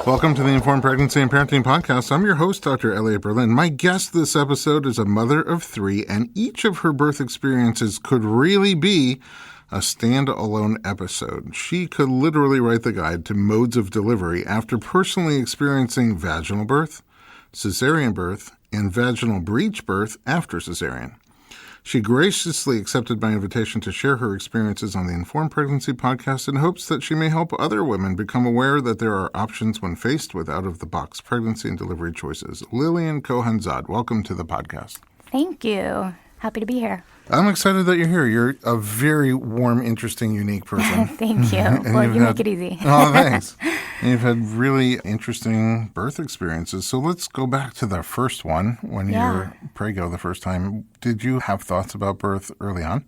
Welcome to the Informed Pregnancy and Parenting Podcast. I'm your host, Dr. Elliot Berlin. My guest this episode is a mother of three, and each of her birth experiences could really be a stand-alone episode. She could literally write the guide to modes of delivery after personally experiencing vaginal birth, cesarean birth, and vaginal breech birth after cesarean. She graciously accepted my invitation to share her experiences on the Informed Pregnancy Podcast in hopes that she may help other women become aware that there are options when faced with out-of-the-box pregnancy and delivery choices. Lillian Cohanzad, welcome to the podcast. Thank you. Happy to be here. I'm excited that you're here. You're a very warm, interesting, unique person. Thank you. Well, you make it easy. Oh, thanks. And you've had really interesting birth experiences. So let's go back to the first one when you were prego the first time. Did you have thoughts about birth early on?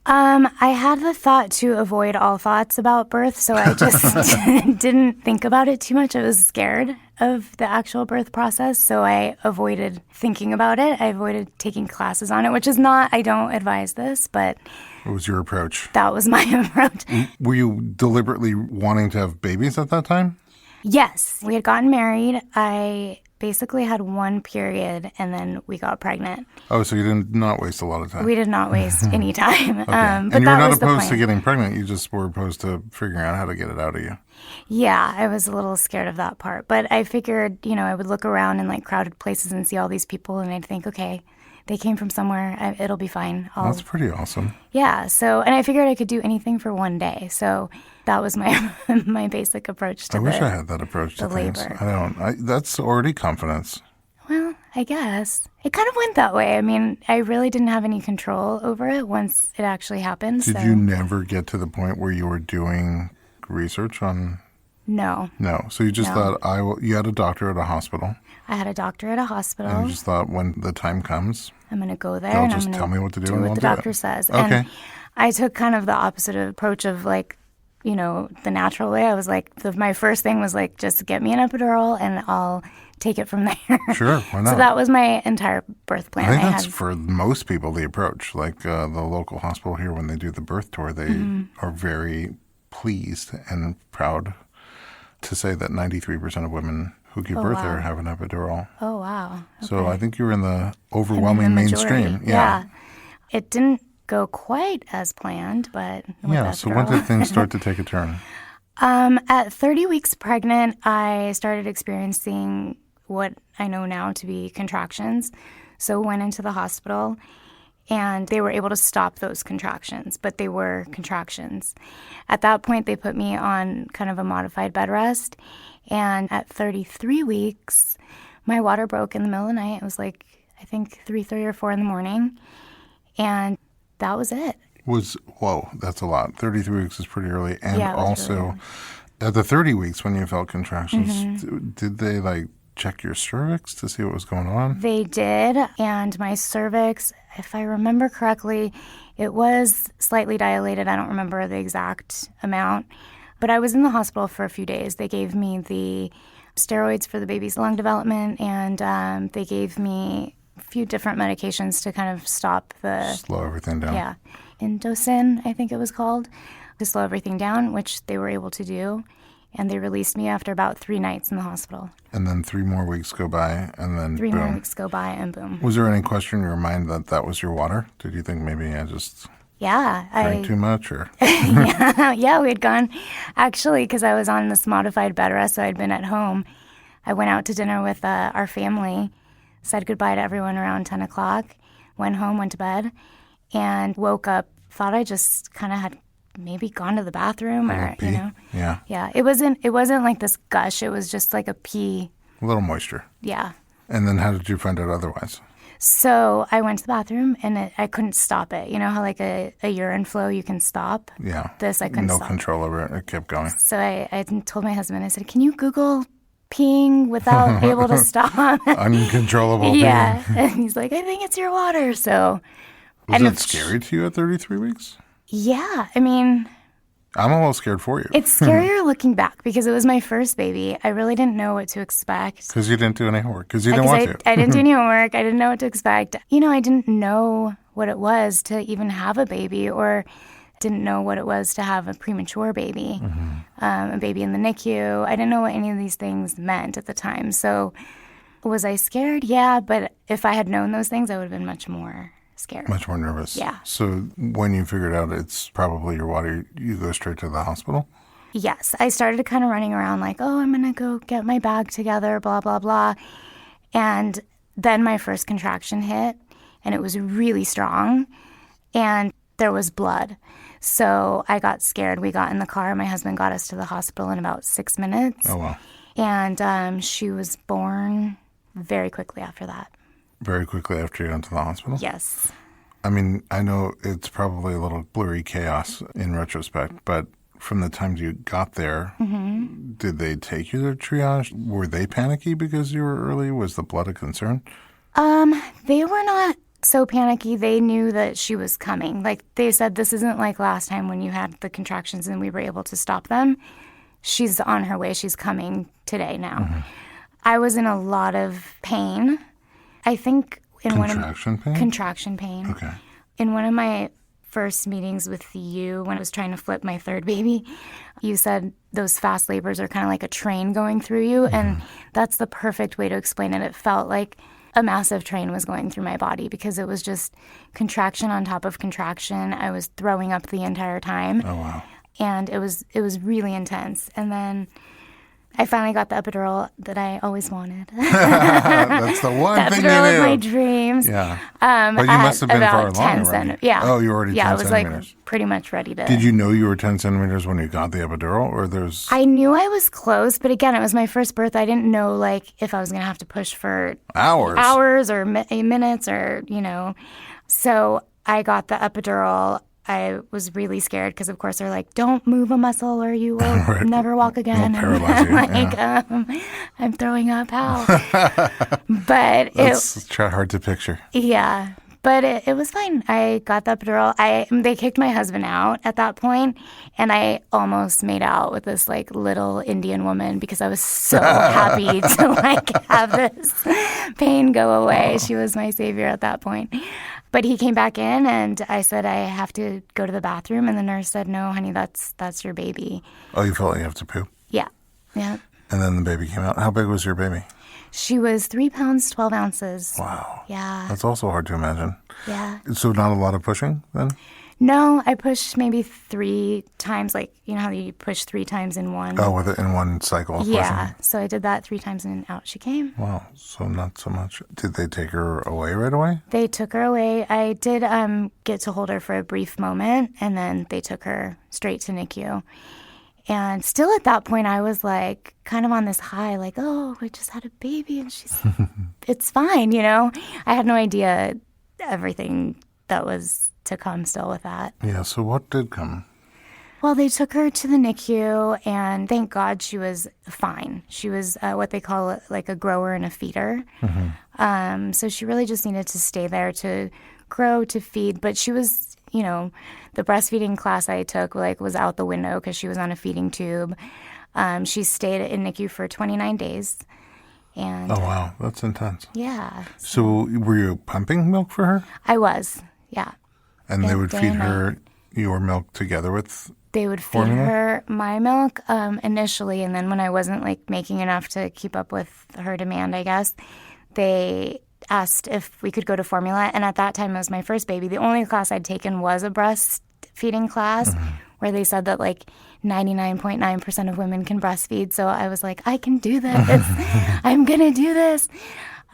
I had the thought to avoid all thoughts about birth, so I just didn't think about it too much. I was scared of the actual birth process, so I avoided thinking about it. I avoided taking classes on it, which is not, I don't advise this, but... What was your approach? That was my approach. Were you deliberately wanting to have babies at that time? Yes. We had gotten married. I basically had one period, and then we got pregnant. Oh, so you did not waste a lot of time. We did not waste any time. Okay. But and you were that not was opposed the to getting pregnant. You just were opposed to figuring out how to get it out of you. Yeah, I was a little scared of that part. But I figured, I would look around in like crowded places and see all these people, and I'd think, okay, they came from somewhere. It'll be fine. That's pretty awesome. Yeah. So, and I figured I could do anything for one day. So that was my my basic approach to I wish I had that approach to things. labor. I don't. That's already confidence. Well, I guess. It kind of went that way. I mean, I really didn't have any control over it once it actually happened. Did you never get to the point where you were doing research on... No. No. So you just thought, you had a doctor at a hospital. I had a doctor at a hospital. And you just thought, when the time comes... I'm going to go there they'll and just I'm going tell me what to do and what I'll the do doctor it. says. Okay. And I took kind of the opposite approach of like, the natural way. I was like, my first thing was like, just get me an epidural and I'll take it from there. Sure, why not? So that was my entire birth plan. I think that's for most people the approach. Like the local hospital here, when they do the birth tour, they are very pleased and proud to say that 93% of women who give birth there have an epidural. Oh, wow. Okay. So I think you're in the overwhelming mainstream. Yeah. It didn't go quite as planned, but so when did things start to take a turn? At 30 weeks pregnant, I started experiencing what I know now to be contractions. So went into the hospital, and they were able to stop those contractions, but they were contractions. At that point, they put me on kind of a modified bed rest, and at 33 weeks, my water broke in the middle of the night. It was like, I think 3:30 or 4 in the morning, and that was it. Whoa, that's a lot. 33 weeks is pretty early. And also, really early. At the 30 weeks when you felt contractions, did they check your cervix to see what was going on? They did, and my cervix, if I remember correctly, it was slightly dilated. I don't remember the exact amount, but I was in the hospital for a few days. They gave me the steroids for the baby's lung development, and they gave me a few different medications to kind of stop slow everything down. Yeah. Indocin, I think it was called, to slow everything down, which they were able to do. And they released me after about 3 nights in the hospital. And then 3 more weeks go by, and then 3 boom. more weeks go by, and boom. Was there any question in your mind that was your water? Did you think maybe I just drank too much? Or Yeah, we had gone, actually, because I was on this modified bed rest, so I'd been at home. I went out to dinner with our family, said goodbye to everyone around 10 o'clock, went home, went to bed, and woke up, thought I just kind of had maybe gone to the bathroom or, Yeah. Yeah, it wasn't like this gush. It was just like a pee. A little moisture. Yeah. And then how did you find out otherwise? So I went to the bathroom and I couldn't stop it. You know how like a urine flow you can stop? Yeah. This I couldn't stop. No control over it. It kept going. So I told my husband, I said, can you Google peeing without able to stop? Uncontrollable peeing. Yeah. And he's like, I think it's your water. So Was it scary to you at 33 weeks? Yeah. I mean, I'm a little scared for you. It's scarier looking back because it was my first baby. I really didn't know what to expect. Because you didn't do any homework. Because you didn't want to. I didn't do any homework. I didn't know what to expect. I didn't know what it was to even have a baby or Didn't know what it was to have a premature baby, a baby in the NICU. I didn't know what any of these things meant at the time. So was I scared? Yeah, but if I had known those things, I would have been much more scared. Much more nervous. Yeah. So when you figured out it's probably your water, you go straight to the hospital? Yes. I started kind of running around like, oh, I'm going to go get my bag together, blah, blah, blah. And then my first contraction hit, and it was really strong, and there was blood. So I got scared. We got in the car. My husband got us to the hospital in about 6 minutes. Oh, wow. And she was born very quickly after that. Very quickly after you went to the hospital? Yes. I mean, I know it's probably a little blurry chaos in retrospect, but from the time you got there, did they take you to triage? Were they panicky because you were early? Was the blood a concern? They were not so panicky. They knew that she was coming. Like, they said, this isn't like last time when you had the contractions and we were able to stop them. She's on her way. She's coming today now. I was in a lot of pain. I think in contraction pain. Okay. In one of my first meetings with you, when I was trying to flip my third baby, you said those fast labors are kind of like a train going through you, and that's the perfect way to explain it. It felt like a massive train was going through my body because it was just contraction on top of contraction. I was throwing up the entire time. Oh, wow. And it was really intense. And then I finally got the epidural that I always wanted. That's the one thing you knew. The epidural of my dreams. Yeah. But you must have been far along already. Yeah. Oh, you were already 10 centimeters. Yeah, I was like pretty much ready to. Did you know you were 10 centimeters when you got the epidural, or there's? I knew I was close, but again, it was my first birth. I didn't know like if I was going to have to push for hours or minutes or, So I got the epidural. I was really scared because, of course, they're like, don't move a muscle or you will never walk again. They'll paralyze you. I'm throwing up. How? But it's hard to picture. Yeah. But it was fine. I got the epidural. They kicked my husband out at that point, and I almost made out with this like little Indian woman because I was so happy to like have this pain go away. She was my savior at that point. But he came back in, and I said, I have to go to the bathroom. And the nurse said, no, honey, that's your baby. Oh, you felt like you have to poo? Yeah. Yeah. And then the baby came out. How big was your baby? She was 3 pounds, 12 ounces. Wow. Yeah. That's also hard to imagine. Yeah. So not a lot of pushing then? No, I pushed maybe 3 times, like, you know how you push 3 times in one? Oh, in one cycle of yeah. pushing? So I did that 3 times and out she came. Wow. So not so much. Did they take her away right away? They took her away. I did get to hold her for a brief moment, and then they took her straight to NICU. And still at that point, I was like kind of on this high, like, oh, we just had a baby and it's fine, I had no idea everything that was to come still with that. Yeah, so what did come? Well, they took her to the NICU, and thank God she was fine. She was what they call like a grower and a feeder. So she really just needed to stay there to grow, to feed. But she was, the breastfeeding class I took was out the window because she was on a feeding tube. She stayed in NICU for 29 days. And, oh, wow. That's intense. Yeah. So were you pumping milk for her? I was, yeah. And they would feed her your milk together with They would feed formula? her my milk initially, and then when I wasn't making enough to keep up with her demand, I guess, they asked if we could go to formula. And at that time, it was my first baby. The only class I'd taken was a breastfeeding class where they said that 99.9% of women can breastfeed. So I was like, I can do this. I'm going to do this.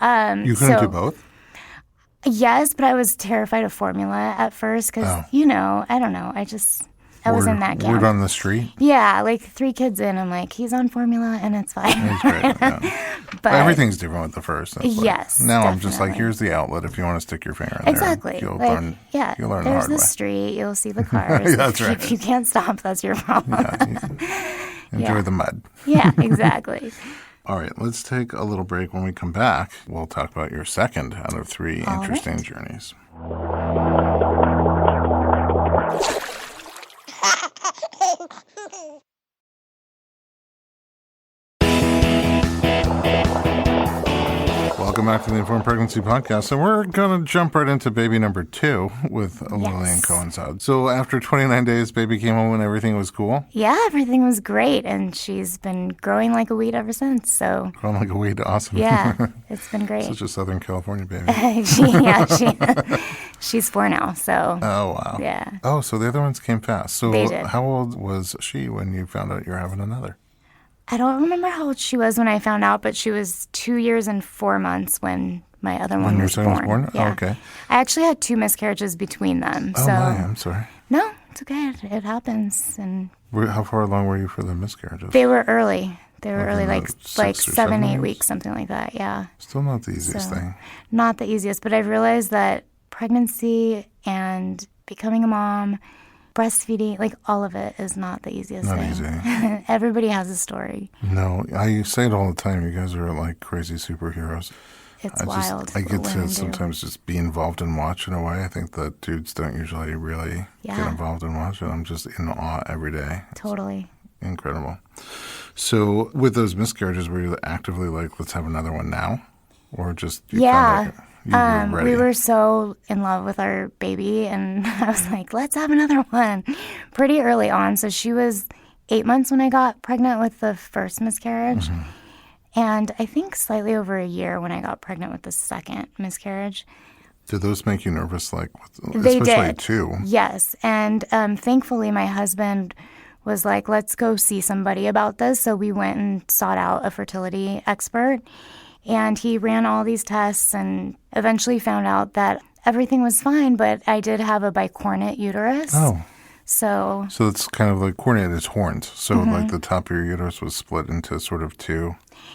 You couldn't do both? Yes, but I was terrified of formula at first because, I don't know. I was in that camp. Word on the street? Yeah, 3 kids in, I'm like, he's on formula and it's fine. That's great, yeah. But everything's different with the first. Yes, now definitely. I'm just like, here's the outlet if you want to stick your finger in exactly. there. Exactly. You'll learn the hard there's the way. street, you'll see the cars. That's right. If you can't stop, that's your problem. Enjoy the mud. Yeah, exactly. All right, let's take a little break. When we come back, we'll talk about your second out of 3 interesting journeys. Welcome back to the Informed Pregnancy Podcast, and we're going to jump right into baby number 2 with Lillian Cohanzad. So after 29 days, baby came home and everything was cool? Yeah, everything was great, and she's been growing like a weed ever since, so... Growing like a weed, awesome. Yeah, it's been great. Such a Southern California baby. She's 4 now, so... Oh, wow. Yeah. Oh, so the other ones came fast. So They did. How old was she when you found out you're having another? I don't remember how old she was when I found out, but she was 2 years and 4 months when my other one was born. When your son was born? Yeah. Oh, okay. I actually had 2 miscarriages between them. Oh, so my, I'm sorry. No, it's okay. It happens. And How far along were you for the miscarriages? they were early. They were early, like 6 or 7, 8 weeks? weeks, something like that. Yeah. Still not the easiest thing. Not the easiest, but I've realized that pregnancy and becoming a mom, breastfeeding, like all of it is not the easiest Not thing. easy. Everybody has a story. No, I say it all the time. You guys are like crazy superheroes. It's wild. I what get to women do. sometimes just be involved and watch in a way. I think that dudes don't usually really get involved and watch it. I'm just in awe every day. Totally. Incredible. So with those miscarriages, were you actively like, let's have another one now? Or just you found out you were ready? We were so in love with our baby, and I was like, let's have another one pretty early on. So she was 8 months when I got pregnant with the first miscarriage. Mm-hmm. And I think slightly over a year when I got pregnant with the second miscarriage. Did those make you nervous? Like, They especially did. 2? Yes. And thankfully, my husband was like, let's go see somebody about this. So we went and sought out a fertility expert. And he ran all these tests and eventually found out that everything was fine, but I did have a bicornate uterus. Oh. So it's kind of like cornate, it's horns. So Mm-hmm. like the top of your uterus was split into sort of 2.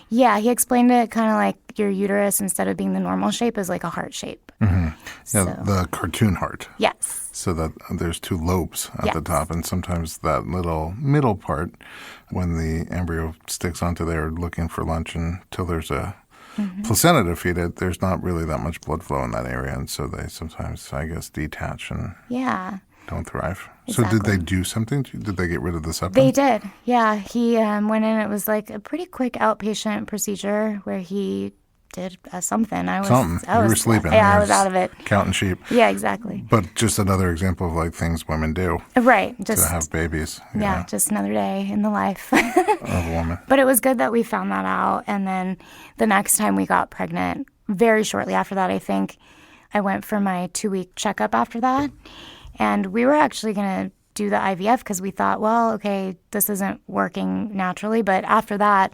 yeah, he explained it kind of like your uterus, instead of being the normal shape, is like a heart shape. Mm-hmm. So, Yeah, the cartoon heart. yes. So that there's 2 lobes at the Yes. top, and sometimes that little middle part, when the embryo sticks onto there looking for lunch until there's a placenta to feed it, there's not really that much blood flow in that area, and so they sometimes, I guess, detach and Yeah. don't thrive. Exactly. So did they do something? Did they get rid of the septum? They did. Yeah. He went in. It was like a pretty quick outpatient procedure where he did something. You were sleeping. Yeah, I was out of it. Counting sheep. Yeah, exactly. But just another example of like things women do Right. Just to have babies. you yeah, know, just another day in the life. of a woman. But it was good that we found that out. And then the next time we got pregnant, very shortly after that, I think, I went for my 2-week checkup after that. And we were actually going to do the IVF because we thought, well, okay, this isn't working naturally. But after that,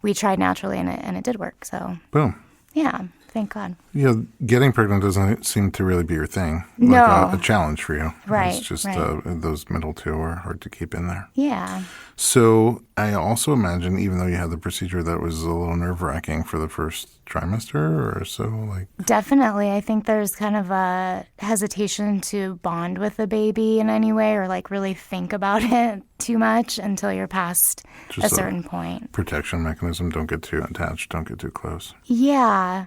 we tried naturally, and it did work. So, Boom. yeah, thank God. Yeah, getting pregnant doesn't seem to really be your thing. No. Like a challenge for you. Right, It's just right. those middle 2 are hard to keep in there. Yeah. So I also imagine, even though you had the procedure, that was a little nerve-wracking for the first trimester or so. Like, Definitely. I think there's kind of a hesitation to bond with the baby in any way or like really think about it too much until you're past Just a certain point. protection mechanism. Don't get too attached. Don't get too close. Yeah.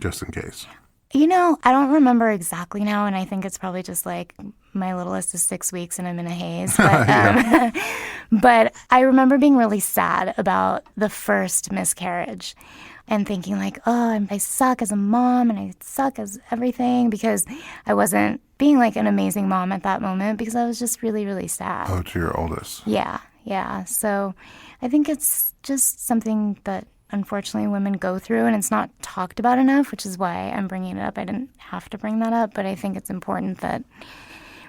Just in case. You know, I don't remember exactly now, and I think it's probably just like my littlest is 6 weeks and I'm in a haze. But, but I remember being really sad about the first miscarriage and thinking like, oh, I suck as a mom and I suck as everything because I wasn't being like an amazing mom at that moment because I was just really, really sad. Oh, to your oldest. Yeah. So I think it's just something that unfortunately women go through, and it's not talked about enough, which is why I'm bringing it up. I didn't have to bring that up, but I think it's important that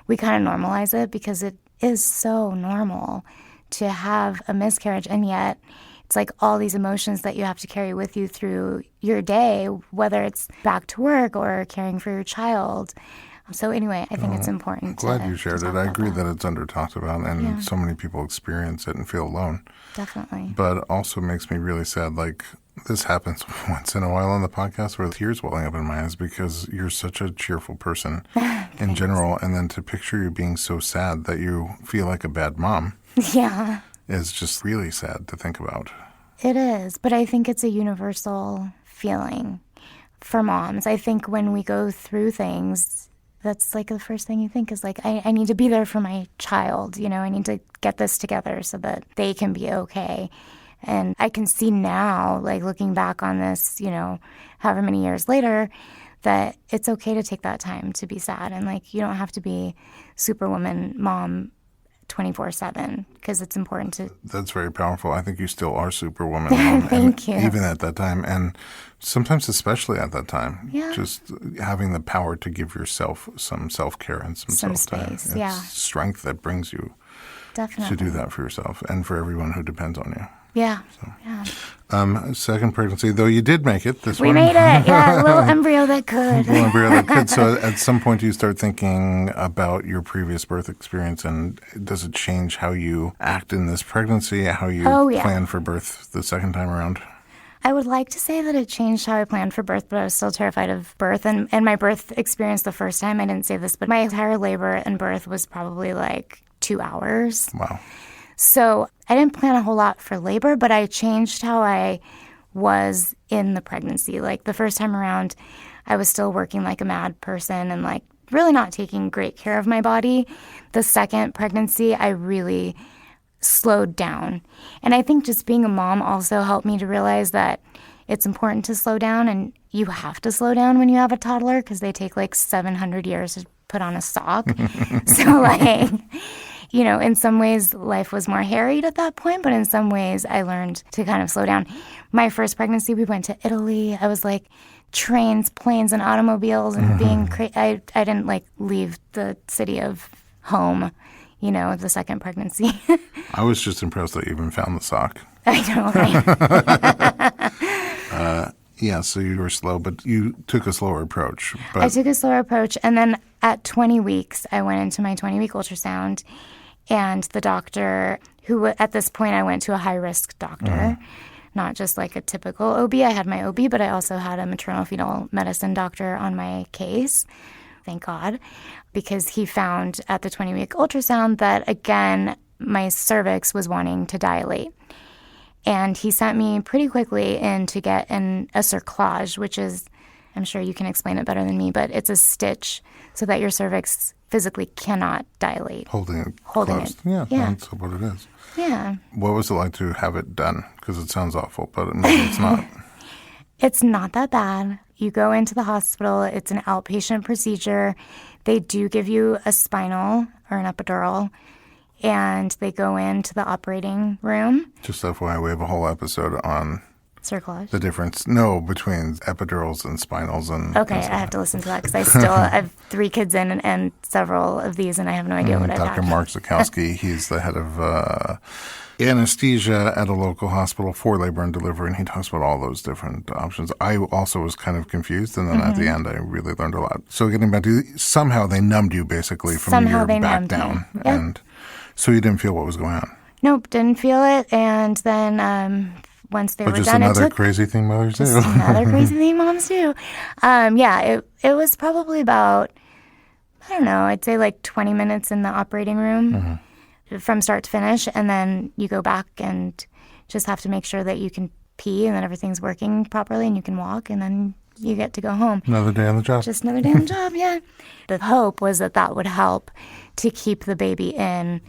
we kind of normalize it because it is so normal to have a miscarriage, and yet it's like all these emotions that you have to carry with you through your day, whether it's back to work or caring for your child. So anyway, I think it's important. I'm glad you shared it. I agree that. that it's under talked about, and so many people experience it and feel alone. Definitely. But also makes me really sad. Like, this happens once in a while on the podcast where tears welling up in my eyes because you're such a cheerful person in general. And then to picture you being so sad that you feel like a bad mom Yeah. is just really sad to think about. It is, but I think it's a universal feeling for moms. I think when we go through things, that's like the first thing you think is like, I need to be there for my child. You know, I need to get this together so that they can be okay. And I can see now, like looking back on this, however many years later, that it's okay to take that time to be sad. And like, you don't have to be superwoman mom 24/7 because it's important to. That's very powerful. I think you still are superwoman mom. Thank you. Even at that time. And sometimes especially at that time. Yeah. Just having the power to give yourself some self-care and some self-time. Space, yeah. It's strength that brings you Definitely. to do that for yourself and for everyone who depends on you. Yeah. So. Yeah. Second pregnancy, though you did make it. We made it. Yeah, a little embryo that could. Little embryo that could. So at some point you start thinking about your previous birth experience, and does it change how you act in this pregnancy, how you plan for birth the second time around? I would like to say that it changed how I planned for birth, but I was still terrified of birth. And my birth experience the first time, I didn't say this, but my entire labor and birth was probably like 2 hours. Wow. So I didn't plan a whole lot for labor, but I changed how I was in the pregnancy. Like the first time around, I was still working like a mad person and like really not taking great care of my body. The second pregnancy, I really slowed down. And I think just being a mom also helped me to realize that it's important to slow down, and you have to slow down when you have a toddler because they take like 700 years to put on a sock. So like... in some ways, life was more harried at that point, but in some ways, I learned to kind of slow down. My first pregnancy, we went to Italy. I was like trains, planes, and automobiles, and being crazy. I didn't like leave the city of home, the second pregnancy. I was just impressed that you even found the sock. I know, right? Yeah, so you were slow, but you took a slower approach. I took a slower approach, and then at 20 weeks, I went into my 20-week ultrasound. And the doctor, who at this point I went to a high-risk doctor, not just like a typical OB. I had my OB, but I also had a maternal-fetal medicine doctor on my case, thank God, because he found at the 20-week ultrasound that, again, my cervix was wanting to dilate. And he sent me pretty quickly in to get a cerclage, which is, I'm sure you can explain it better than me, but it's a stitch so that your cervix physically cannot dilate. Holding it closed. Yeah, that's what it is. Yeah. What was it like to have it done? Because it sounds awful, but maybe it's not. It's not that bad. You go into the hospital. It's an outpatient procedure. They do give you a spinal or an epidural, and they go into the operating room. Just FYI, we have a whole episode on cerclage. The difference, between epidurals and spinals. Okay, I have to listen to that because I have 3 kids in and several of these, and I have no idea what I've had. Dr. Mark Zakowski, he's the head of anesthesia at a local hospital for labor and delivery, and he talks about all those different options. I also was kind of confused, and then at the end, I really learned a lot. So getting back to, somehow they numbed you basically from your back down. Yep. And so you didn't feel what was going on? Nope, didn't feel it, and then... once they were just done, another crazy thing mothers do. Just another crazy thing moms do. It was probably about, I don't know, I'd say like 20 minutes in the operating room from start to finish. And then you go back and just have to make sure that you can pee and that everything's working properly and you can walk, and then you get to go home. Another day on the job. Just another day on the job, yeah. The hope was that would help to keep the baby in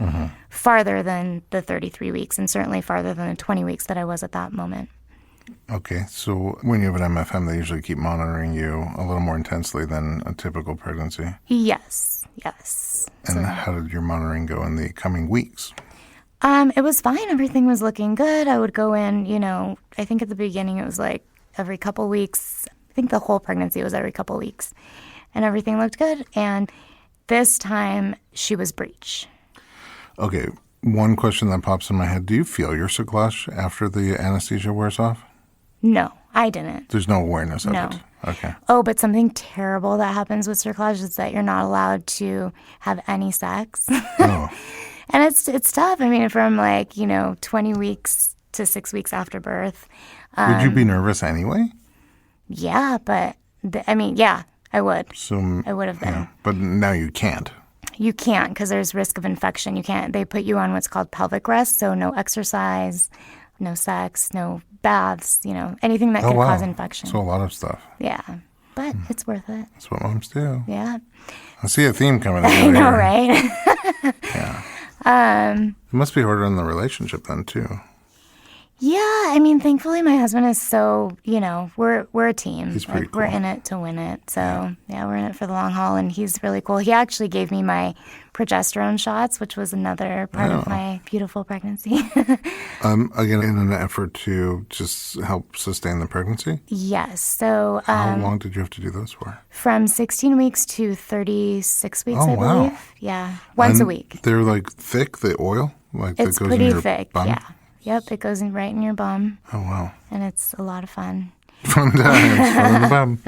farther than the 33 weeks and certainly farther than the 20 weeks that I was at that moment. Okay, so when you have an MFM, they usually keep monitoring you a little more intensely than a typical pregnancy? Yes. And how did your monitoring go in the coming weeks? It was fine. Everything was looking good. I would go in, I think at the beginning it was like every couple weeks. I think the whole pregnancy was every couple weeks. And everything looked good. And this time she was breech. Okay, one question that pops in my head. Do you feel your cerclage after the anesthesia wears off? No, I didn't. There's no awareness of No. it? Okay. Oh, but something terrible that happens with cerclage is that you're not allowed to have any sex. Oh. And it's tough. I mean, from 20 weeks to 6 weeks after birth. Would you be nervous anyway? Yeah, but I would. So, I would have been. Yeah, but now you can't. You can't because there's risk of infection. You can't. They put you on what's called pelvic rest, so no exercise, no sex, no baths, anything that could cause infection. So a lot of stuff. Yeah, but it's worth it. That's what moms do. Yeah. I see a theme coming I know, right? Yeah. It must be harder in the relationship then, too. Yeah, I mean, thankfully my husband is so, we're a team. He's pretty We're cool. in it to win it. So, yeah, we're in it for the long haul, and he's really cool. He actually gave me my progesterone shots, which was another part of my beautiful pregnancy. Again, in an effort to just help sustain the pregnancy? Yes. So, How long did you have to do those for? from 16 weeks to 36 weeks, Oh, I wow. believe. Yeah, once a And week. They're like thick, the oil? Like It's that goes pretty in your thick. bum? Yeah. Yep, it goes in right in your bum, Oh, wow. and it's a lot of fun. Fun times. Fun in the bum.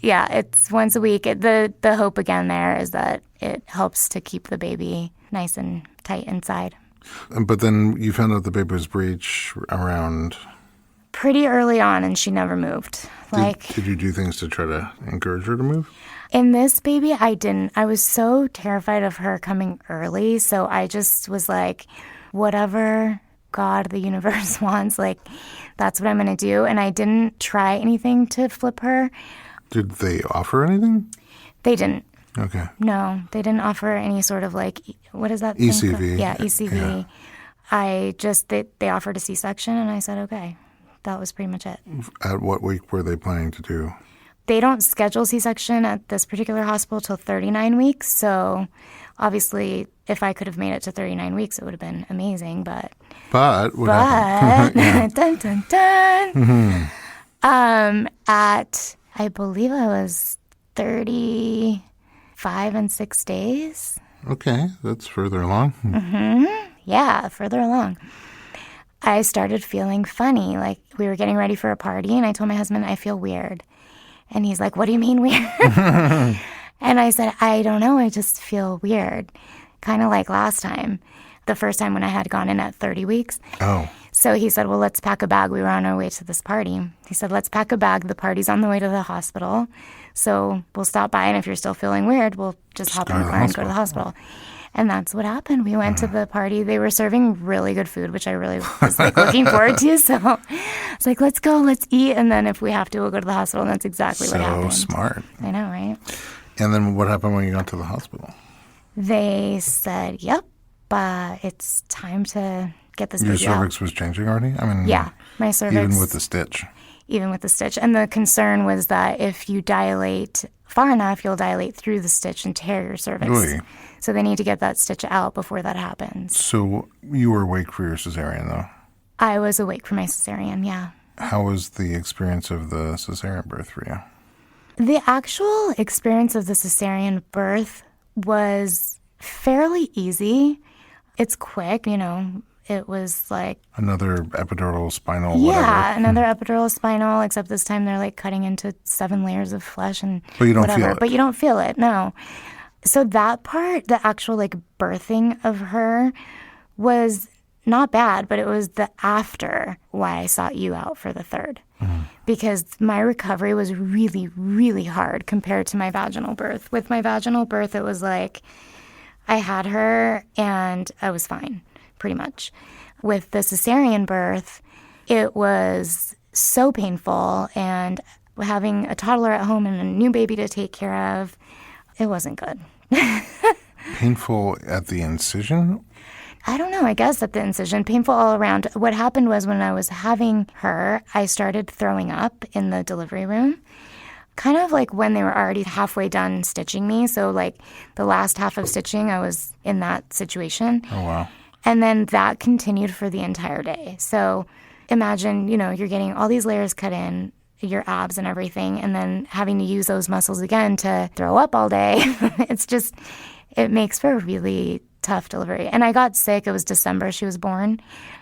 Yeah, it's once a week. The hope again there is that it helps to keep the baby nice and tight inside. But then you found out the baby was breech around... Pretty early on, and she never moved. Did you do things to try to encourage her to move? In this baby, I didn't. I was so terrified of her coming early, so I just was like, whatever God, the universe wants, that's what I'm going to do. And I didn't try anything to flip her. Did they offer anything? They didn't. Okay. No, they didn't offer any sort of what is that thing ECV. called? Yeah, ECV. Yeah. They offered a C-section, and I said, okay. That was pretty much it. At what week were they planning to do? They don't schedule C-section at this particular hospital till 39 weeks. So obviously, if I could have made it to 39 weeks, it would have been amazing. But what happened? Yeah. dun, dun, dun. Mm-hmm. I believe I was 35 and 6 days. Okay, that's further along. Yeah, further along. I started feeling funny. We were getting ready for a party, and I told my husband, I feel weird. And he's like, what do you mean weird? And I said, I don't know. I just feel weird. Kind of like last time, the first time when I had gone in at 30 weeks. Oh. So he said, well, let's pack a bag. We were on our way to this party. He said, let's pack a bag. The party's on the way to the hospital. So we'll stop by, and if you're still feeling weird, we'll just hop in the car and go to the hospital. And that's what happened. We went to the party. They were serving really good food, which I really was looking forward to. So it's like, let's go, let's eat. And then if we have to, we'll go to the hospital. And that's exactly what happened. So smart. I know, right? And then what happened when you got to the hospital? They said, yep, it's time to get this baby out. Your cervix was changing already? I mean, yeah, my cervix. Even with the stitch? Even with the stitch. And the concern was that if you dilate far enough, you'll dilate through the stitch and tear your cervix. Really? So they need to get that stitch out before that happens. So you were awake for your cesarean, though? I was awake for my cesarean, yeah. How was the experience of the cesarean birth for you? The actual experience of the cesarean birth was fairly easy. It's quick, It was like... Another epidural spinal, yeah, whatever. another epidural spinal, except this time they're cutting into 7 layers of flesh and But you don't whatever. feel it. But you don't feel it, no. So that part, the actual birthing of her was not bad, but it was the after why I sought you out for the third. Because my recovery was really, really hard compared to my vaginal birth. With my vaginal birth, it was I had her and I was fine, pretty much. With the cesarean birth, it was so painful, and having a toddler at home and a new baby to take care of, it wasn't good. Painful at the incision? I don't know, I guess at the incision, painful all around. What happened was when I was having her, I started throwing up in the delivery room, kind of when they were already halfway done stitching me. So the last half of stitching, I was in that situation. Oh, wow. And then that continued for the entire day. So imagine, you're getting all these layers cut in, your abs and everything, and then having to use those muscles again to throw up all day. It makes for a really tough delivery. And I got sick. It was December she was born.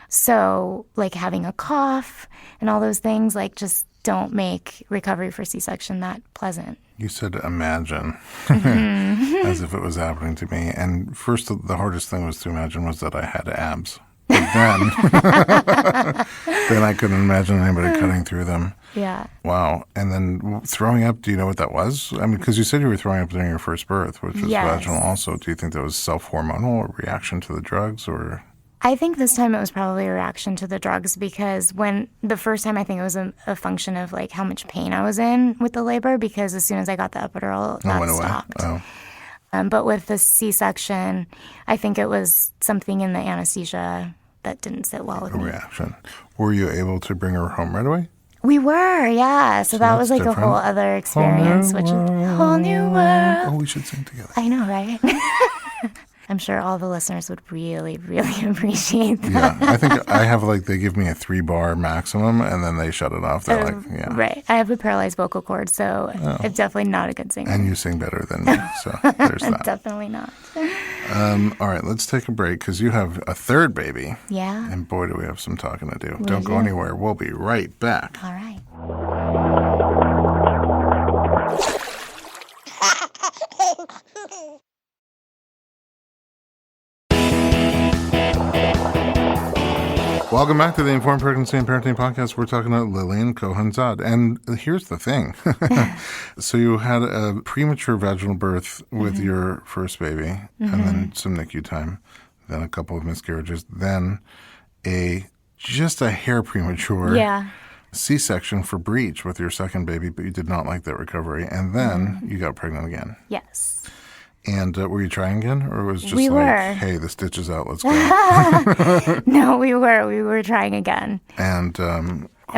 So having a cough and all those things just don't make recovery for C-section that pleasant. You said imagine, as if it was happening to me. And first, the hardest thing was to imagine was that I had abs. But then I couldn't imagine anybody cutting through them. Yeah. Wow. And then throwing up, do you know what that was? I mean, because you said you were throwing up during your first birth, which was vaginal also. Do you think that was self-hormonal or reaction to the drugs, or... I think this time it was probably a reaction to the drugs, because when the first time I think it was a function of how much pain I was in with the labor, because as soon as I got the epidural, that went away. stopped. Oh. But with the C-section, I think it was something in the anesthesia that didn't sit well with A me. reaction. Were you able to bring her home right away? We were, yeah. So that was that's like a whole different. other experience, which is a whole new world. Oh, we should sing together. I know, right? I'm sure all the listeners would really, really appreciate that. Yeah, I think I have they give me a 3-bar maximum and then they shut it off. They're yeah. Right. I have a paralyzed vocal cord, so I'm definitely not a good singer. And you sing better than me, so there's that. Definitely not. All right, let's take a break because you have a third baby. Yeah. And boy, do we have some talking to do. Don't go anywhere. We'll be right back. All right. Welcome back to the Informed Pregnancy and Parenting Podcast. We're talking about Lillian Cohanzad. And here's the thing. So you had a premature vaginal birth with your first baby, and then some NICU time, then a couple of miscarriages, then just a hair premature C-section for breech with your second baby, but you did not like that recovery. And then you got pregnant again. Yes. And were you trying again? Or was it just We were. hey, the stitch is out, let's go? No, we were. We were trying again. And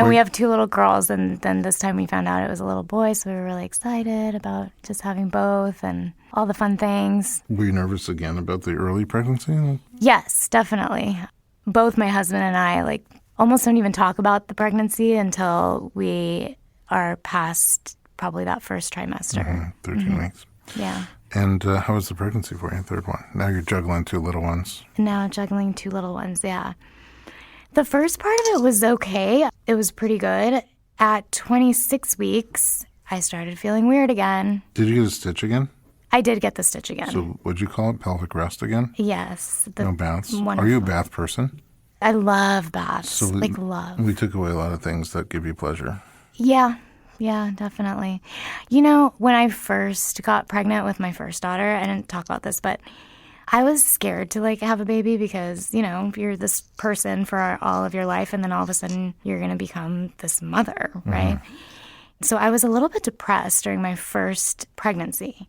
we have 2 little girls, and then this time we found out it was a little boy, so we were really excited about just having both and all the fun things. were you nervous again about the early pregnancy? Yes, definitely. Both my husband and I almost don't even talk about the pregnancy until we are past probably that first trimester. 13 weeks. Yeah. And how was the pregnancy for you, third one? Now you're juggling 2 little ones. Now juggling 2 little ones, yeah. The first part of it was okay. It was pretty good. At 26 weeks, I started feeling weird again. Did you get a stitch again? I did get the stitch again. So what'd you call it? Pelvic rest again? Yes. No baths? Wonderful. Are you a bath person? I love baths. So love. We took away a lot of things that give you pleasure. Yeah, definitely. When I first got pregnant with my first daughter, I didn't talk about this, but I was scared to have a baby because, you're this person for all of your life and then all of a sudden you're going to become this mother, right? So I was a little bit depressed during my first pregnancy.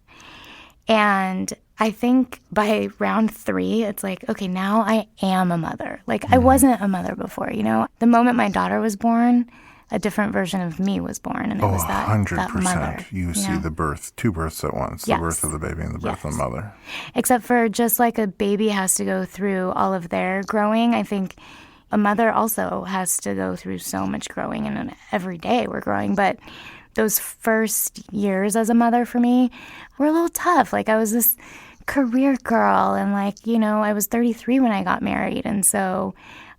And I think by round 3, it's okay, now I am a mother. I wasn't a mother before, The moment my daughter was born, a different version of me was born, and it was that 100%. mother. You see the birth, 2 births at once, Yes. the birth of the baby and the birth of the mother. Except for just like a baby has to go through all of their growing, I think a mother also has to go through so much growing, and every day we're growing. But those first years as a mother for me were a little tough. I was this career girl, and I was 33 when I got married, and so...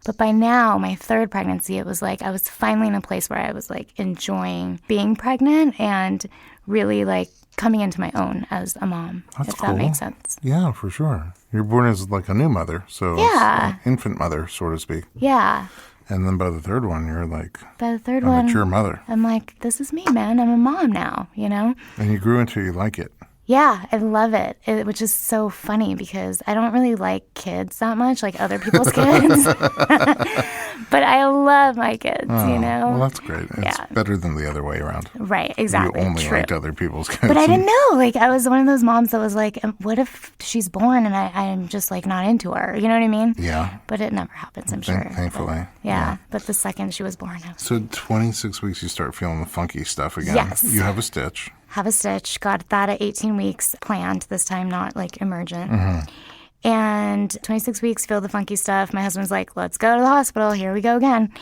But by now, my third pregnancy, it was I was finally in a place where I was enjoying being pregnant and really coming into my own as a mom, if that makes sense. Yeah, for sure. You're born as a new mother, so it's infant mother, so to speak. Yeah. And then by the third one, you're By the third a one, mature mother. I'm this is me, man. I'm a mom now, And you grew into you like it. Yeah, I love it, which is so funny because I don't really like kids that much, like other people's kids. But I love my kids, Well, that's great. It's Yeah. better than the other way around. Right, exactly. You only True. liked other people's kids. But I didn't know. I was one of those moms that was what if she's born and I'm just not into her? You know what I mean? Yeah. But it never happens, I'm sure. Thankfully. Yeah. But the second she was born, I was So 26 weeks, you start feeling the funky stuff again. Yes. You have a stitch. have a stitch. Got that at 18 weeks, planned this time, not emergent. Mm-hmm. And 26 weeks, feel the funky stuff. My husband's let's go to the hospital. Here we go again.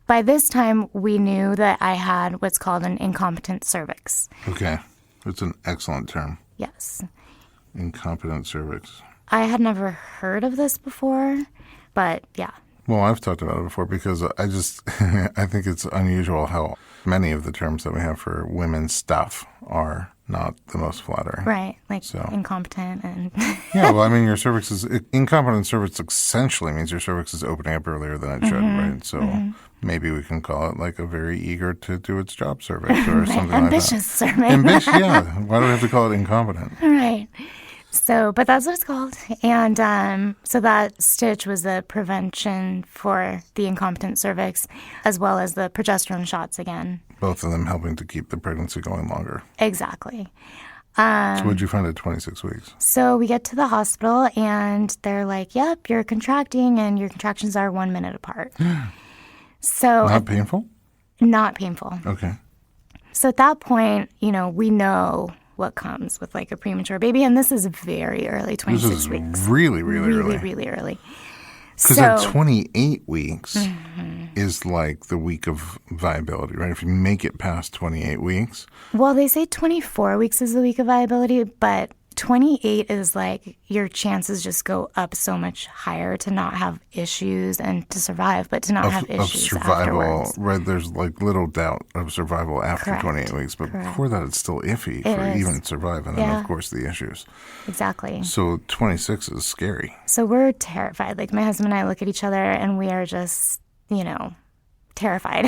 By this time, we knew that I had what's called an incompetent cervix. Okay. It's an excellent term. Yes. Incompetent cervix. I had never heard of this before, but yeah. Well, I've talked about it before because I just, I think it's unusual how many of the terms that we have for women's stuff are not the most flattering. Right, incompetent and... Yeah, well, your cervix is, incompetent cervix essentially means your cervix is opening up earlier than it should, right? So maybe we can call it a very eager to do its job cervix or something ambitious like that. cervix. Ambitious, yeah. Why do we have to call it incompetent? Right. So, but that's what it's called. And so that stitch was the prevention for the incompetent cervix, as well as the progesterone shots again. Both of them helping to keep the pregnancy going longer. Exactly. So what'd you find at 26 weeks? So we get to the hospital and they're like, yep, you're contracting and your contractions are 1 minute apart. So Not painful? not painful. Okay. So at that point, we know what comes with like a premature baby. And this is very early, 26 This is weeks. really, really early. Really, really early. Because So, at 28 weeks is like the week of viability, right? If you make it past 28 weeks. well, they say 24 weeks is the week of viability, but 28 is like your chances just go up so much higher to not have issues and to survive, but to not have Of issues survival, afterwards. right? There's like little doubt of survival after Correct. 28 weeks. But before that, it's still iffy It for is. even survive. And then, Yeah. of course, the issues. Exactly. So 26 is scary. So we're terrified. Like my husband and I look at each other and we are just, terrified.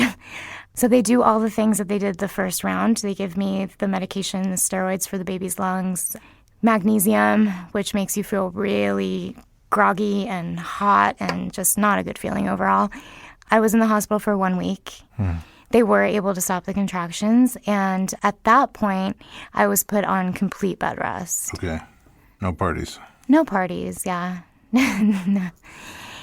So they do all the things that they did the first round. They give me the medication, the steroids for the baby's lungs, magnesium, which makes you feel really groggy and hot and just not a good feeling overall. I was in the hospital for 1 week. They were able to stop the contractions. And at that point, I was put on complete bed rest. Okay. No parties. No parties, yeah. No.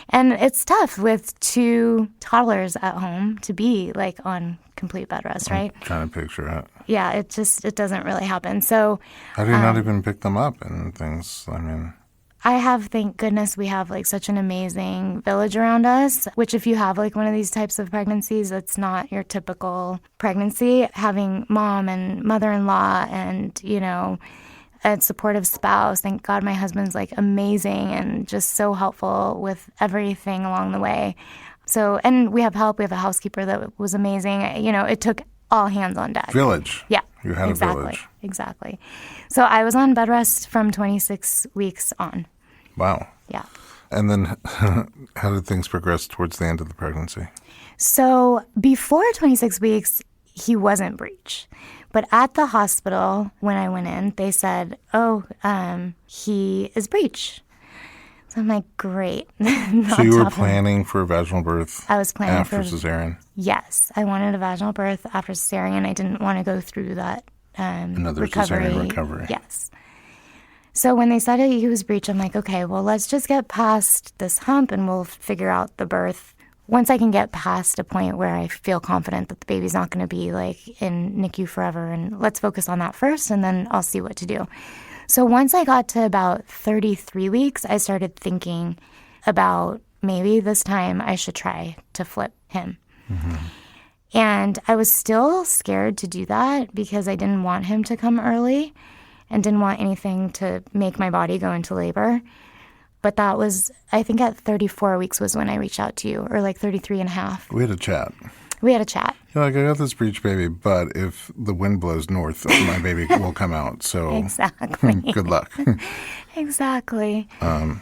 And it's tough with 2 toddlers at home to be like on complete bed rest, right? I'm trying to picture it. Yeah, it doesn't really happen. So How do you not even pick them up and things? I mean, I have, thank goodness, we have like such an amazing village around us, which if you have like one of these types of pregnancies, it's not your typical pregnancy. Having mom and mother-in-law and, a supportive spouse. Thank God my husband's like amazing and just so helpful with everything along the way. So, and we have help. We have a housekeeper that was amazing. It took all hands on deck. village. Yeah. You had exactly, a village. Exactly. So I was on bed rest from 26 weeks on. Wow. Yeah. And then how did things progress towards the end of the pregnancy? So before 26 weeks, he wasn't breech. But at the hospital, when I went in, they said, he is breech. So I'm like, great. So you were planning for a vaginal birth I was planning after for cesarean? Yes. I wanted a vaginal birth after cesarean. I didn't want to go through that Another recovery. cesarean recovery. Yes. So when they said he was breech, I'm like, okay, well, let's just get past this hump and we'll figure out the birth. Once I can get past a point where I feel confident that the baby's not going to be like in NICU forever, and let's focus on that first, and then I'll see what to do. So once I got to about 33 weeks, I started thinking about maybe this time I should try to flip him. Mm-hmm. And I was still scared to do that because I didn't want him to come early and didn't want anything to make my body go into labor. But that was, I think at 34 weeks was when I reached out to you, or like 33 and a half. We had a chat. We had a chat. You're like, I got this breech baby, but if the wind blows north, my baby will come out. So Exactly. good luck. Exactly. And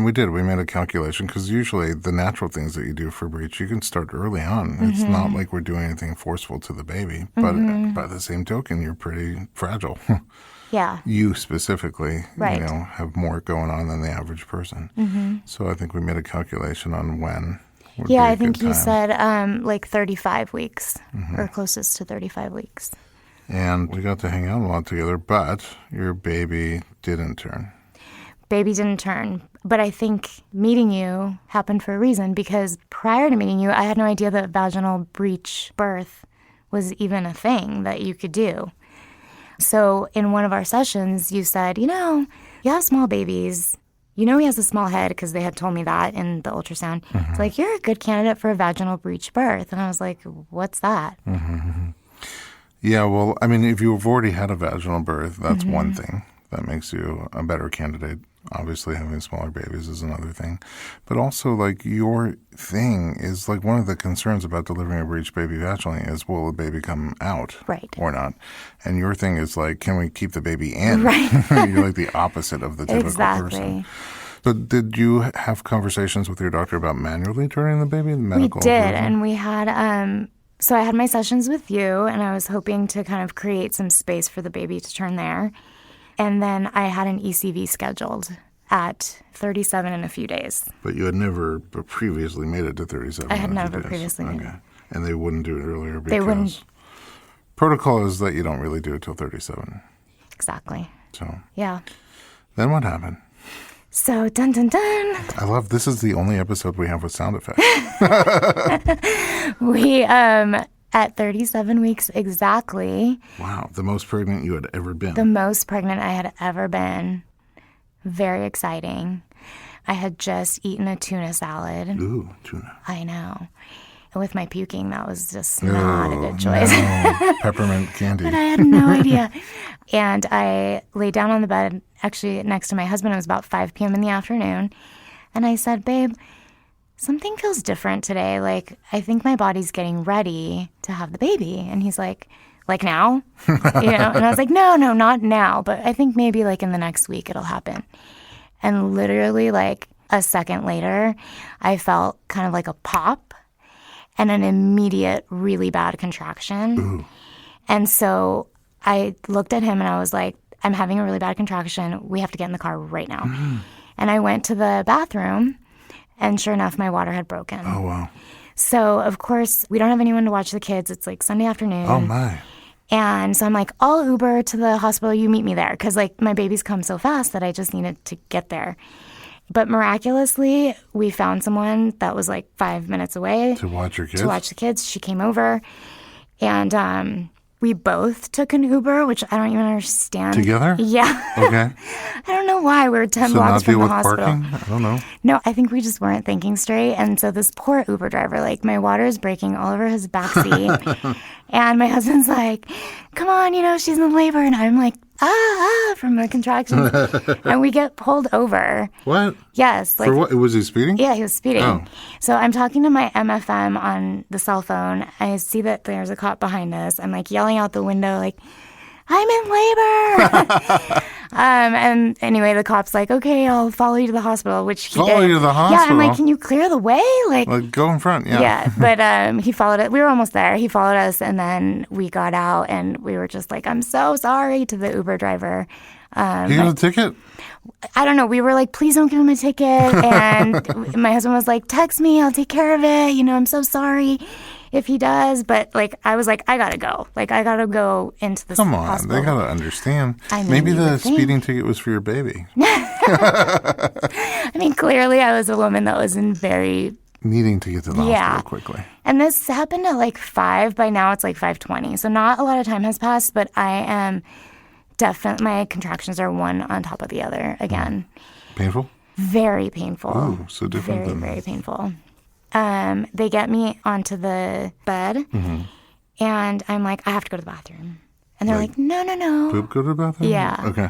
we did. We made a calculation because usually the natural things that you do for breech, you can start early on. It's not like we're doing anything forceful to the baby. But by the same token, you're pretty fragile. Yeah. You specifically, Right. have more going on than the average person. So I think we made a calculation on when would Yeah, be a I think good you time. said like 35 weeks or closest to 35 weeks. And we got to hang out a lot together, but your baby didn't turn. Baby didn't turn. But I think meeting you happened for a reason, because prior to meeting you, I had no idea that vaginal breech birth was even a thing that you could do. So in one of our sessions, you said, you have small babies. He has a small head, because they had told me that in the ultrasound. It's like, you're a good candidate for a vaginal breech birth. And I was like, what's that? Yeah, well, I mean, if you've already had a vaginal birth, that's one thing. That makes you a better candidate. Obviously, having smaller babies is another thing. But also, like, your thing is, like, one of the concerns about delivering a breech baby vaginally is, will the baby come out Right. or not? And your thing is, like, can we keep the baby in? Right. You're like the opposite of the typical person. So did you have conversations with your doctor about manually turning the baby? We did, and we had so I had my sessions with you, and I was hoping to kind of create some space for the baby to turn there. And then I had an ECV scheduled at 37 in a few days. But you had never previously made it to 37. I had in a few never days. previously made it. And they wouldn't do it earlier because They wouldn't. protocol is that you don't really do it till 37. Exactly. So Yeah. then what happened? So, dun, dun, dun. I love this is the only episode we have with sound effects. We, at 37 weeks exactly, Wow. The most pregnant you had ever been. the most pregnant I had ever been. Very exciting. I had just eaten a tuna salad. Ooh, tuna. I know. With my puking, that was just not a good choice. No. Peppermint candy. But I had no idea. And I lay down on the bed, actually next to my husband. It was about 5 p.m. in the afternoon. And I said, babe, something feels different today. Like, I think my body's getting ready to have the baby. And he's like now? And I was like, no, not now. But I think maybe like in the next week it'll happen. And literally like a second later, I felt kind of like a pop and an immediate really bad contraction. Ooh. And so I looked at him and I was like, I'm having a really bad contraction. We have to get in the car right now. And I went to the bathroom, and sure enough, my water had broken. Oh, wow. So, of course, we don't have anyone to watch the kids. It's like Sunday afternoon. Oh, my. And so I'm like, I'll Uber to the hospital. You meet me there. Because, like, my baby's come so fast that I just needed to get there. But miraculously, we found someone that was like 5 minutes away. To watch your kids? To watch the kids. She came over. And we both took an Uber, which I don't even understand. Together? Yeah. Okay. I don't know why. We were 10 So blocks not from deal the with hospital. parking? I don't know. No, I think we just weren't thinking straight. And so this poor Uber driver, like, my water is breaking all over his backseat. And my husband's like, come on, she's in labor. And I'm like, from the contractions. And we get pulled over. What? Yes. Like, For what? Was he speeding? yeah, he was speeding. Oh. So I'm talking to my MFM on the cell phone. I see that there's a cop behind us. I'm like yelling out the window, like, I'm in labor. And anyway, the cop's like, okay, I'll follow you to the hospital, which he Follow did. you to the Yeah, I'm hospital? like, can you clear the way? Like, Go in front, yeah. yeah, but he followed it. We were almost there. He followed us, and then we got out, and we were just like, I'm so sorry to the Uber driver. You got a ticket? I don't know. We were like, please don't give him a ticket. And my husband was like, text me. I'll take care of it. I'm so sorry if he does. But like, I was like, I got to go. Like, I got to go into this Come on, hospital. they got to understand. I mean, Maybe you the would think. speeding ticket was for your baby. I mean, clearly I was a woman that was in very... Needing to get to the Yeah. hospital quickly. And this happened at like 5. By now it's like 5:20. So not a lot of time has passed, but I am definitely... My contractions are one on top of the other again. Painful? Very painful. Ooh, so different Very, than... very painful. They get me onto the bed, and I'm like, I have to go to the bathroom. And they're like, no. Poop go to the bathroom? Yeah. Okay.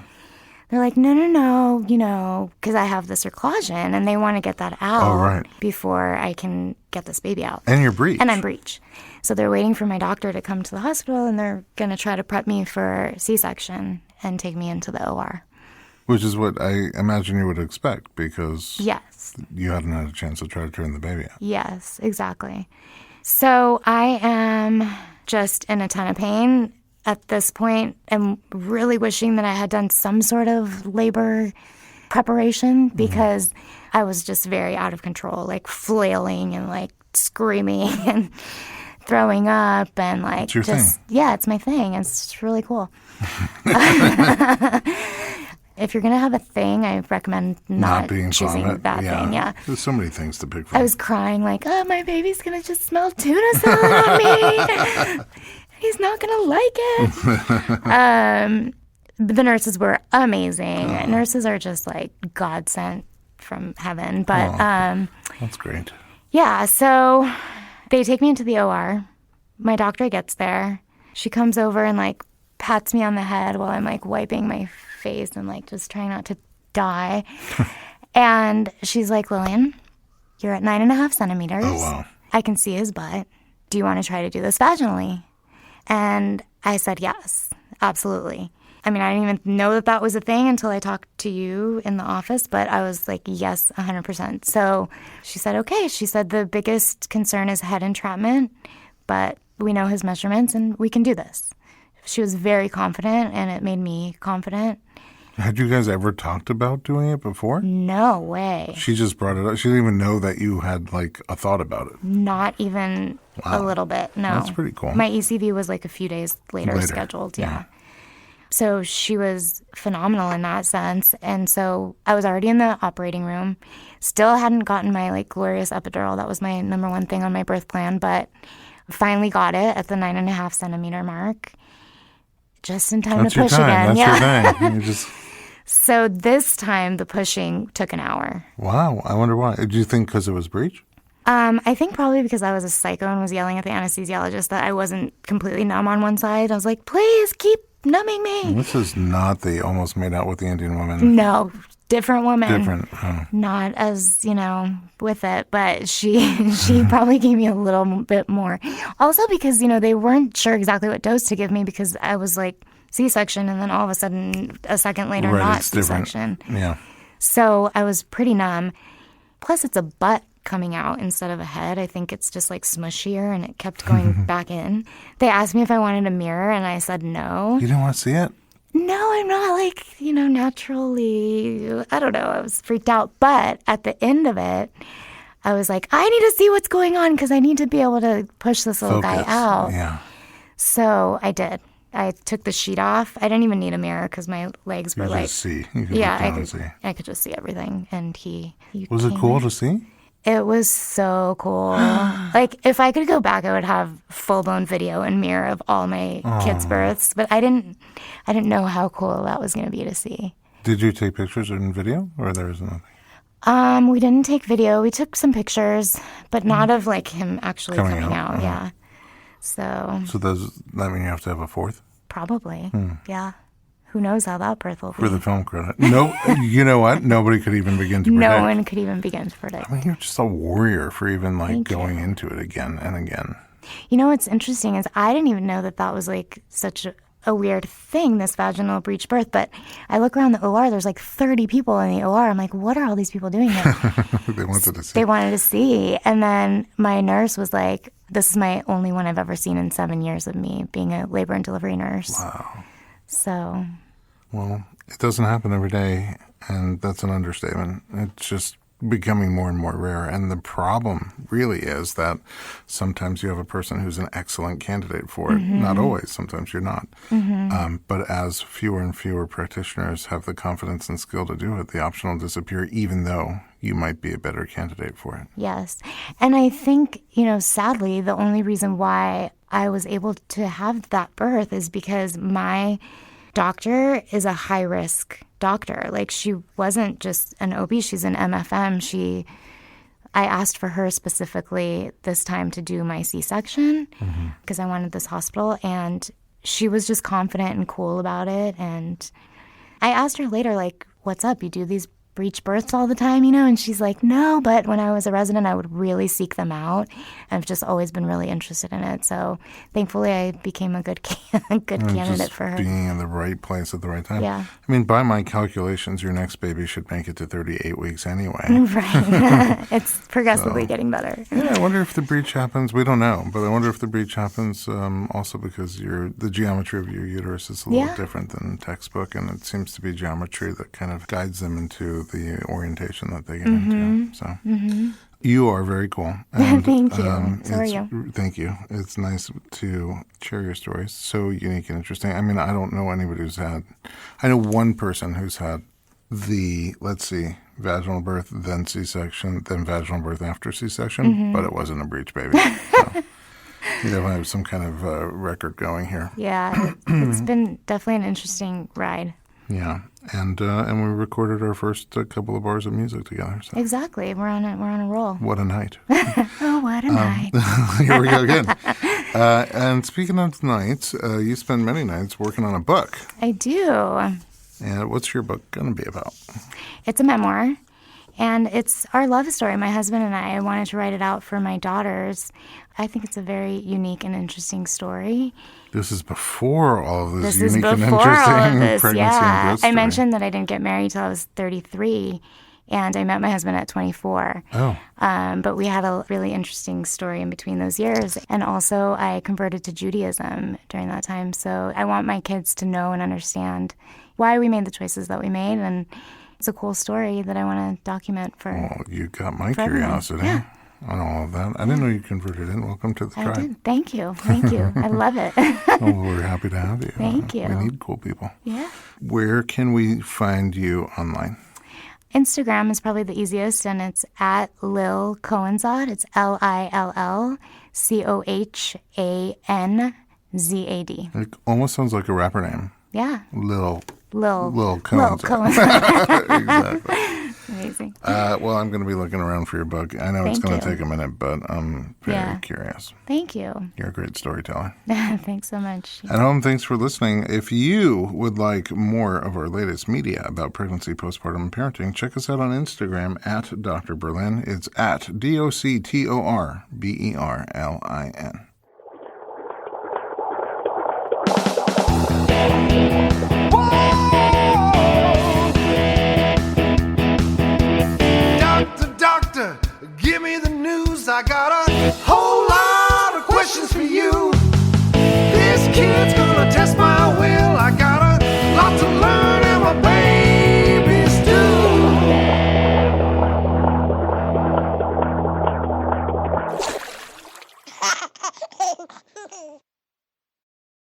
They're like, no, because I have the circulagen, and they want to get that out Oh, right. before I can get this baby out. And your breech. And I'm breech. So they're waiting for my doctor to come to the hospital, and they're going to try to prep me for C-section and take me into the OR. Which is what I imagine you would expect because Yes. you hadn't had a chance to try to turn the baby out. Yes, exactly. So I am just in a ton of pain at this point. I'm really wishing that I had done some sort of labor preparation because I was just very out of control, like flailing and like screaming and throwing up and like It's your just, thing. yeah, it's my thing. It's just really cool. If you're going to have a thing, I recommend not being choosing vomit. that thing. Yeah. There's so many things to pick from. I was crying like, oh, my baby's going to just smell tuna salad on me. He's not going to like it. The nurses were amazing. Nurses are just like God sent from heaven. But That's great. yeah, so they take me into the OR. My doctor gets there. She comes over and like pats me on the head while I'm like wiping my face and like just trying not to die. And she's like, Lillian, you're at 9.5 centimeters. Oh, wow. I can see his butt. Do you want to try to do this vaginally? And I said, yes, absolutely. I mean, I didn't even know that that was a thing until I talked to you in the office, but I was like, yes, 100%. So she said, okay. She said the biggest concern is head entrapment, but we know his measurements and we can do this. She was very confident, and it made me confident. Had you guys ever talked about doing it before? No way. She just brought it up. She didn't even know that you had like a thought about it. Not even a little bit, no. That's pretty cool. My ECV was like a few days later. Scheduled, yeah. So she was phenomenal in that sense. And so I was already in the operating room, still hadn't gotten my like glorious epidural. That was my number one thing on my birth plan, but finally got it at the 9.5 centimeter mark. Just in time That's to push your time. again. That's Yeah. your thing. You just... So this time the pushing took an hour. Wow. I wonder why. Do you think because it was breech? I think probably because I was a psycho and was yelling at the anesthesiologist that I wasn't completely numb on one side. I was like, please keep numbing me. This is not the almost made out with the Indian woman. No, different woman. Different. Oh. Not as, with it, but she probably gave me a little bit more. Also because, they weren't sure exactly what dose to give me because I was like C-section and then all of a sudden a second later Right, not it's different. C-section. Yeah. So I was pretty numb. Plus it's a butt coming out instead of a head. I think it's just like smushier and it kept going back in. They asked me if I wanted a mirror and I said no. You didn't want to see it? No, I'm not like, naturally, I don't know. I was freaked out. But at the end of it, I was like, I need to see what's going on because I need to be able to push this little guy out. Yeah. So I did. I took the sheet off. I didn't even need a mirror because my legs were You like, just see. You could yeah, look down and see. I could just see everything. And he Was it came cool in. to see? It was so cool. Like, if I could go back, I would have full-blown video and mirror of all my kids' births. But I didn't know how cool that was going to be to see. Did you take pictures in video, or there was nothing? We didn't take video. We took some pictures, but not of like him actually coming out. Yeah. So does that mean you have to have a fourth? probably. Yeah. Who knows how that birth will be? For the film credit. No, you know what? Nobody could even begin to predict. No one could even begin to predict. I mean, you're just a warrior for even like Thank going you. into it again and again. What's interesting is I didn't even know that was like such a weird thing, this vaginal breech birth. But I look around the OR, there's like 30 people in the OR. I'm like, what are all these people doing here? They wanted to see. They wanted to see. And then my nurse was like, this is my only one I've ever seen in 7 years of me being a labor and delivery nurse. Wow. So, Well, it doesn't happen every day, and that's an understatement. It's just becoming more and more rare. And the problem really is that sometimes you have a person who's an excellent candidate for it. Not always. Sometimes you're not. But as fewer and fewer practitioners have the confidence and skill to do it, the option will disappear, even though you might be a better candidate for it. yes. And I think, sadly, the only reason why I was able to have that birth is because my doctor is a high-risk doctor. Like, she wasn't just an OB, she's an MFM. I asked for her specifically this time to do my C-section because I wanted this hospital, and she was just confident and cool about it. And I asked her later, like, what's up? You do these breech births all the time, And she's like, no, but when I was a resident, I would really seek them out. I've just always been really interested in it. So thankfully, I became a good candidate Just for her. being in the right place at the right time. Yeah. I mean, by my calculations, your next baby should make it to 38 weeks anyway. Right. It's progressively getting better. Yeah, I wonder if the breech happens. We don't know, but I wonder if the breech happens also because the geometry of your uterus is a little different than textbook, and it seems to be geometry that kind of guides them into the orientation that they get into. So you are very cool. And, Thank you. So are you. Thank you. It's nice to share your stories. So unique and interesting. I mean, I don't know anybody who's had. I know one person who's had vaginal birth, then C-section, then vaginal birth after C-section, but it wasn't a breech baby. So you definitely have some kind of record going here. Yeah, it's been definitely an interesting ride. Yeah, and we recorded our first couple of bars of music together. So. Exactly, we're on a roll. What a night! Oh, what a night! Here we go again. And speaking of nights, you spend many nights working on a book. I do. And what's your book going to be about? It's a memoir, and it's our love story. My husband and I wanted to write it out for my daughters. I think it's a very unique and interesting story. This is before all of this This unique is and before interesting all of this, pregnancy yeah. and birth story. I mentioned that I didn't get married till I was 33, and I met my husband at 24. Oh. But we had a really interesting story in between those years. And also, I converted to Judaism during that time. So I want my kids to know and understand why we made the choices that we made. And it's a cool story that I want to document for. Well, you got my everyone. curiosity. Yeah. on all of that. I didn't know you converted in. Welcome to the tribe. I did. Thank you. Thank you. I love it. Oh, we're happy to have you. Thank you. We need cool people. Yeah. Where can we find you online? Instagram is probably the easiest, and it's at Lil Cohanzad. It's LILLCOHANZAD. It almost sounds like a rapper name. Yeah. Lil Lil Cohanzad. Cohanzad. Exactly. Amazing. Well, I'm going to be looking around for your book. I know it's Thank going to you. take a minute, but I'm very curious. Thank you. You're a great storyteller. Thanks so much. At home, thanks for listening. If you would like more of our latest media about pregnancy, postpartum, and parenting, check us out on Instagram at Dr. Berlin. It's at DOCTORBERLIN.